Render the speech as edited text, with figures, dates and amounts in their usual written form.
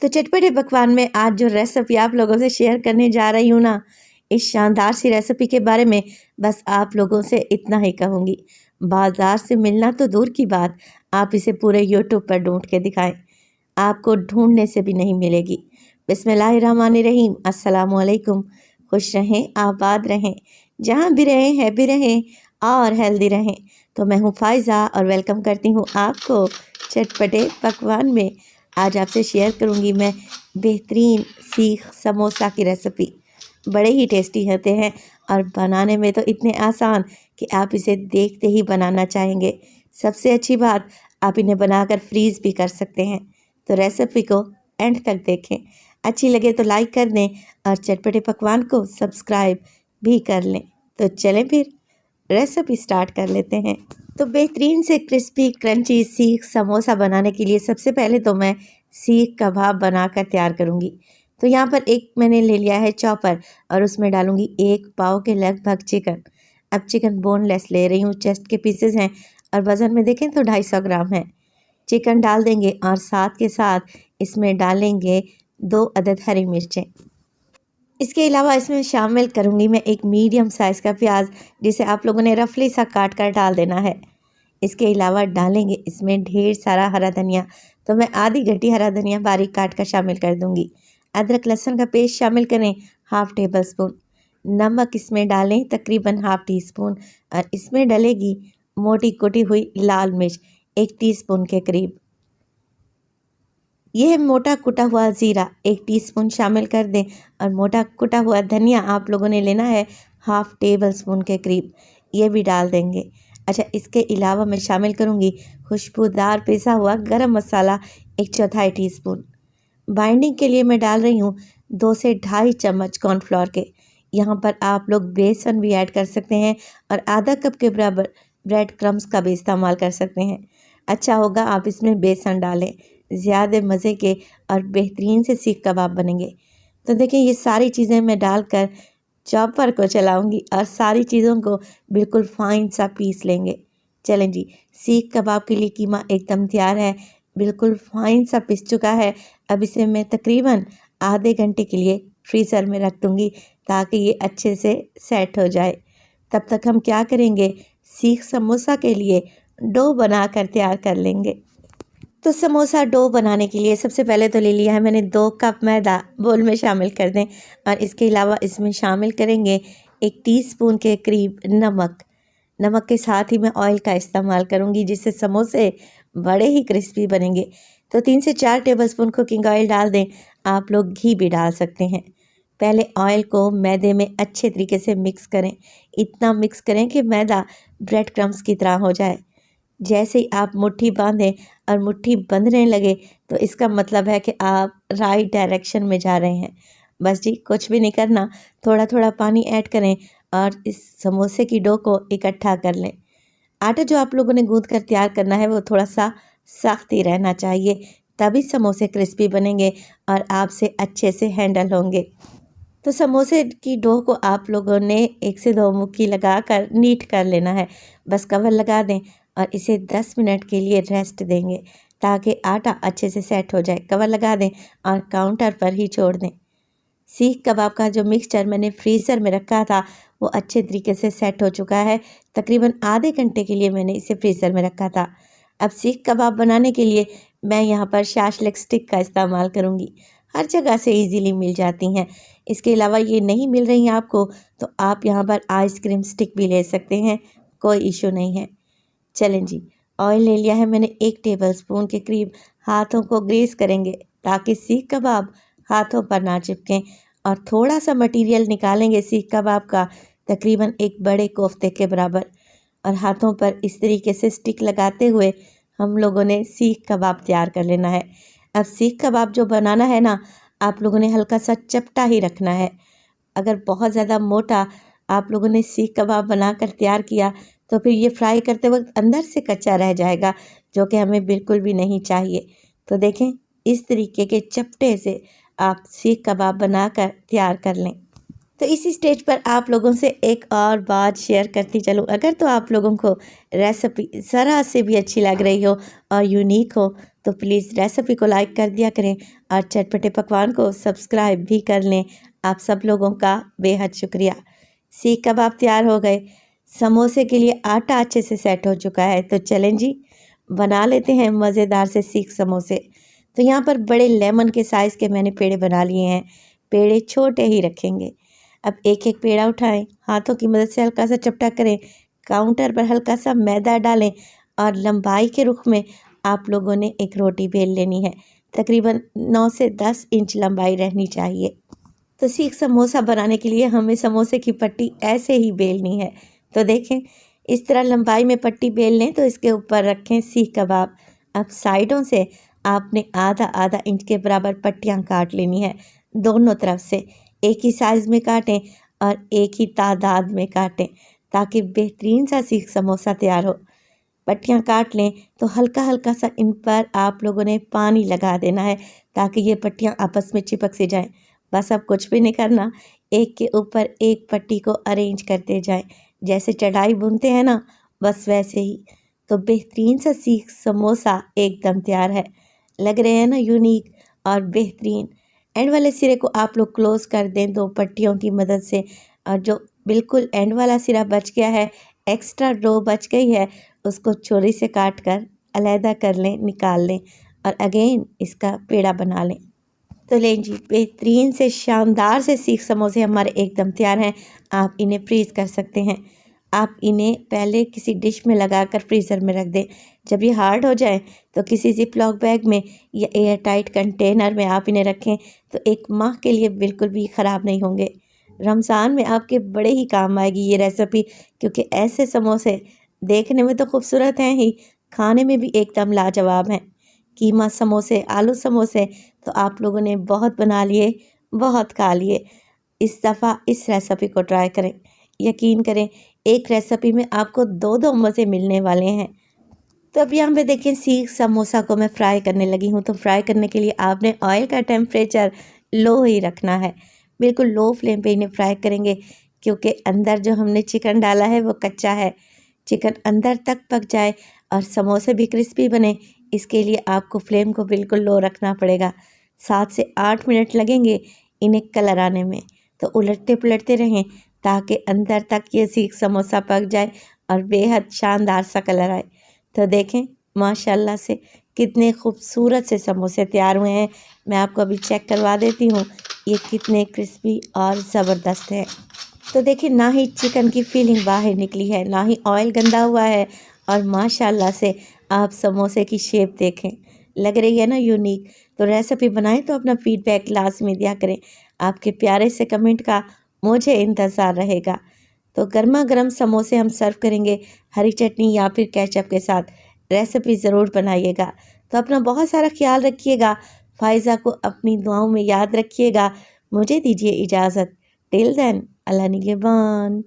तो चटपटे पकवान में आज जो रेसिपी आप लोगों से शेयर करने जा रही हूँ ना, इस शानदार सी रेसिपी के बारे में बस आप लोगों से इतना ही कहूँगी। बाज़ार से मिलना तो दूर की बात, आप इसे पूरे यूट्यूब पर ढूँढ के दिखाएँ, आपको ढूँढने से भी नहीं मिलेगी। बिस्मिल्लाहिर्रहमानिर्रहीम, अस्सलामुअलैकुम। खुश रहें, आबाद रहें, जहाँ भी रहें, हैप्पी रहें और हेल्दी रहें। तो मैं हूँ फ़ाइज़ा और वेलकम करती हूँ आपको चटपटे पकवान में। आज आपसे शेयर करूँगी मैं बेहतरीन सीख समोसा की रेसिपी। बड़े ही टेस्टी होते हैं और बनाने में तो इतने आसान कि आप इसे देखते ही बनाना चाहेंगे। सबसे अच्छी बात, आप इन्हें बनाकर फ्रीज़ भी कर सकते हैं। तो रेसिपी को एंड तक देखें, अच्छी लगे तो लाइक कर दें और चटपटे पकवान को सब्सक्राइब भी कर लें। तो चलें फिर रेसिपी स्टार्ट कर लेते हैं। तो बेहतरीन से क्रिस्पी क्रंची सीख समोसा बनाने के लिए सबसे पहले तो मैं सीख कबाब बनाकर तैयार करूँगी। तो यहाँ पर एक मैंने ले लिया है चॉपर और उसमें डालूँगी 1 पाव के लगभग चिकन। अब चिकन बोनलेस ले रही हूँ, चेस्ट के पीसेस हैं और वज़न में देखें तो 250 ग्राम है। चिकन डाल देंगे और साथ के साथ इसमें डालेंगे 2 अदद हरी मिर्चें। इसके अलावा इसमें शामिल करूँगी मैं एक मीडियम साइज़ का प्याज, जिसे आप लोगों ने रफली सा काट कर डाल देना है। इसके अलावा डालेंगे इसमें ढेर सारा हरा धनिया, तो मैं आधी गड्डी हरा धनिया बारीक काट कर शामिल कर दूँगी। अदरक लहसुन का पेस्ट शामिल करें, हाफ़ टेबल स्पून। नमक इसमें डालें तकरीबन हाफ़ टी स्पून और इसमें डलेगी मोटी कुटी हुई लाल मिर्च 1 टीस्पून के करीब। यह मोटा कुटा हुआ ज़ीरा 1 टीस्पून शामिल कर दें और मोटा कुटा हुआ धनिया आप लोगों ने लेना है हाफ़ टेबल स्पून के करीब, ये भी डाल देंगे। अच्छा, इसके अलावा मैं शामिल करूँगी खुशबूदार पिसा हुआ गरम मसाला 1/4 टीस्पून। बाइंडिंग के लिए मैं डाल रही हूँ 2 से ढाई चम्मच कॉर्नफ्लोर के। यहाँ पर आप लोग बेसन भी ऐड कर सकते हैं और आधा कप के बराबर ब्रेड क्रम्स का भी इस्तेमाल कर सकते हैं। अच्छा होगा आप इसमें बेसन डालें, ज़्यादा मज़े के और बेहतरीन से सीख कबाब बनेंगे। तो देखिए, ये सारी चीज़ें मैं डालकर चॉपर को चलाऊंगी और सारी चीज़ों को बिल्कुल फाइन सा पीस लेंगे। चलें जी, सीख कबाब के लिए कीमा एकदम तैयार है, बिल्कुल फाइन सा पिस चुका है। अब इसे मैं तकरीबन आधे घंटे के लिए फ्रीज़र में रख दूँगी ताकि ये अच्छे से सेट हो जाए। तब तक हम क्या करेंगे, सीख समोसा के लिए डो बनाकर तैयार कर लेंगे। तो समोसा डो बनाने के लिए सबसे पहले तो ले लिया है मैंने 2 कप मैदा, बोल में शामिल कर दें और इसके अलावा इसमें शामिल करेंगे 1 टीस्पून के करीब नमक। नमक के साथ ही मैं ऑयल का इस्तेमाल करूँगी, जिससे समोसे बड़े ही क्रिस्पी बनेंगे। तो 3 से 4 टेबलस्पून कुकिंग ऑयल डाल दें, आप लोग घी भी डाल सकते हैं। पहले ऑयल को मैदे में अच्छे तरीके से मिक्स करें, इतना मिक्स करें कि मैदा ब्रेड क्रम्स की तरह हो जाए। जैसे ही आप मुट्ठी बांधें और मुट्ठी बंधने लगे तो इसका मतलब है कि आप राइट डायरेक्शन में जा रहे हैं। बस जी, कुछ भी नहीं करना, थोड़ा थोड़ा पानी ऐड करें और इस समोसे की डो को इकट्ठा कर लें। आटा जो आप लोगों ने गूंथ कर तैयार करना है वो थोड़ा सा सख्त ही रहना चाहिए, तभी समोसे क्रिस्पी बनेंगे और आपसे अच्छे से हैंडल होंगे। तो समोसे की डो को आप लोगों ने 1 से 2 मुक्की लगाकर नीट कर लेना है। बस कवर लगा दें और इसे 10 मिनट के लिए रेस्ट देंगे ताकि आटा अच्छे से सेट हो जाए। कवर लगा दें और काउंटर पर ही छोड़ दें। सीख कबाब का जो मिक्सचर मैंने फ्रीज़र में रखा था वो अच्छे तरीके से सेट हो चुका है। तकरीबन आधे घंटे के लिए मैंने इसे फ्रीज़र में रखा था। अब सीख कबाब बनाने के लिए मैं यहाँ पर शाशलिक स्टिक का इस्तेमाल करूँगी, हर जगह से इजीली मिल जाती हैं। इसके अलावा ये नहीं मिल रही आपको तो आप यहाँ पर आइसक्रीम स्टिक भी ले सकते हैं, कोई इशू नहीं है। चलें जी, ऑयल ले लिया है मैंने 1 टेबलस्पून के करीब। हाथों को ग्रीस करेंगे ताकि सीख कबाब हाथों पर ना चिपकें और थोड़ा सा मटेरियल निकालेंगे सीख कबाब का, तकरीबन एक बड़े कोफ्ते के बराबर, और हाथों पर इस तरीके से स्टिक लगाते हुए हम लोगों ने सीख कबाब तैयार कर लेना है। अब सीख कबाब जो बनाना है ना, आप लोगों ने हल्का सा चपटा ही रखना है। अगर बहुत ज़्यादा मोटा आप लोगों ने सीख कबाब बनाकर तैयार किया तो फिर ये फ्राई करते वक्त अंदर से कच्चा रह जाएगा, जो कि हमें बिल्कुल भी नहीं चाहिए। तो देखें, इस तरीके के चपटे से आप सीख कबाब बनाकर तैयार कर लें। तो इसी स्टेज पर आप लोगों से एक और बात शेयर करती चलूँ, अगर तो आप लोगों को रेसिपी ज़रा से भी अच्छी लग रही हो और यूनिक हो तो प्लीज़ रेसिपी को लाइक कर दिया करें और चटपटे पकवान को सब्सक्राइब भी कर लें। आप सब लोगों का बेहद शुक्रिया। सीख कबाब तैयार हो गए। समोसे के लिए आटा अच्छे से सेट हो चुका है, तो चलें जी बना लेते हैं मज़ेदार से सीख समोसे। तो यहाँ पर बड़े लेमन के साइज़ के मैंने पेड़े बना लिए हैं। पेड़े छोटे ही रखेंगे। अब एक एक पेड़ा उठाएं, हाथों की मदद से हल्का सा चपटा करें, काउंटर पर हल्का सा मैदा डालें और लंबाई के रुख में आप लोगों ने एक रोटी बेल लेनी है। तकरीबन 9 से 10 इंच लंबाई रहनी चाहिए। तो सीख समोसा बनाने के लिए हमें समोसे की पट्टी ऐसे ही बेलनी है। तो देखें, इस तरह लंबाई में पट्टी बेल लें तो इसके ऊपर रखें सीख कबाब। अब साइडों से आपने आधा आधा इंच के बराबर पट्टियाँ काट लेनी है। दोनों तरफ से एक ही साइज़ में काटें और एक ही तादाद में काटें ताकि बेहतरीन सा सीख समोसा तैयार हो। पट्टियाँ काट लें तो हल्का हल्का सा इन पर आप लोगों ने पानी लगा देना है ताकि ये पट्टियाँ आपस में चिपक से जाएं। बस अब कुछ भी नहीं करना, एक के ऊपर एक पट्टी को अरेंज करते जाएं, जैसे चटाई बुनते हैं ना, बस वैसे ही। तो बेहतरीन सा सीख समोसा एकदम तैयार है। लग रहे हैं ना यूनिक और बेहतरीन। एंड वाले सिरे को आप लोग क्लोज़ कर दें 2 पट्टियों की मदद से, और जो बिल्कुल एंड वाला सिरा बच गया है, एक्स्ट्रा रो बच गई है, उसको छुरी से काट कर अलहदा कर लें, निकाल लें और अगेन इसका पेड़ा बना लें। तो लें जी, बेहतरीन से शानदार से सीख समोसे हमारे एकदम तैयार हैं। आप इन्हें फ्रीज़ कर सकते हैं। आप इन्हें पहले किसी डिश में लगाकर फ्रीज़र में रख दें। जब ये हार्ड हो जाए तो किसी ज़िप-लॉक बैग में या एयर टाइट कंटेनर में आप इन्हें रखें तो 1 माह के लिए बिल्कुल भी ख़राब नहीं होंगे। रमज़ान में आपके बड़े ही काम आएगी ये रेसिपी, क्योंकि ऐसे समोसे देखने में तो खूबसूरत हैं ही, खाने में भी एकदम लाजवाब हैं। कीमा समोसे, आलू समोसे तो आप लोगों ने बहुत बना लिए, बहुत खा लिए। इस दफ़ा इस रेसिपी को ट्राई करें। यकीन करें, एक रेसिपी में आपको 2-2 मज़े मिलने वाले हैं। तो अब यहाँ पे देखें, सीख समोसा को मैं फ्राई करने लगी हूँ। तो फ्राई करने के लिए आपने ऑयल का टेम्परेचर लो ही रखना है। बिल्कुल लो फ्लेम पे इन्हें फ्राई करेंगे, क्योंकि अंदर जो हमने चिकन डाला है वो कच्चा है। चिकन अंदर तक पक जाए और समोसे भी क्रिस्पी बने, इसके लिए आपको फ्लेम को बिल्कुल लो रखना पड़ेगा। 7 से 8 मिनट लगेंगे इन्हें कलर आने में। तो उलटते पुलटते रहें ताकि अंदर तक ये सीख समोसा पक जाए और बेहद शानदार सा कलर आए। तो देखें, माशाल्लाह से कितने खूबसूरत से समोसे तैयार हुए हैं। मैं आपको अभी चेक करवा देती हूँ ये कितने क्रिस्पी और ज़बरदस्त है। तो देखिए, ना ही चिकन की फीलिंग बाहर निकली है, ना ही ऑयल गंदा हुआ है, और माशाल्लाह से आप समोसे की शेप देखें, लग रही है ना यूनिक। तो रेसिपी बनाएं तो अपना फीडबैक लाजमी दिया करें। आपके प्यारे से कमेंट का मुझे इंतज़ार रहेगा। तो गर्मा गर्म समोसे हम सर्व करेंगे हरी चटनी या फिर केचप के साथ। रेसिपी ज़रूर बनाइएगा। तो अपना बहुत सारा ख्याल रखिएगा। फ़ायज़ा को अपनी दुआओं में याद रखिएगा। मुझे दीजिए इजाज़त। टिल देन, अल्लाह निगहबान।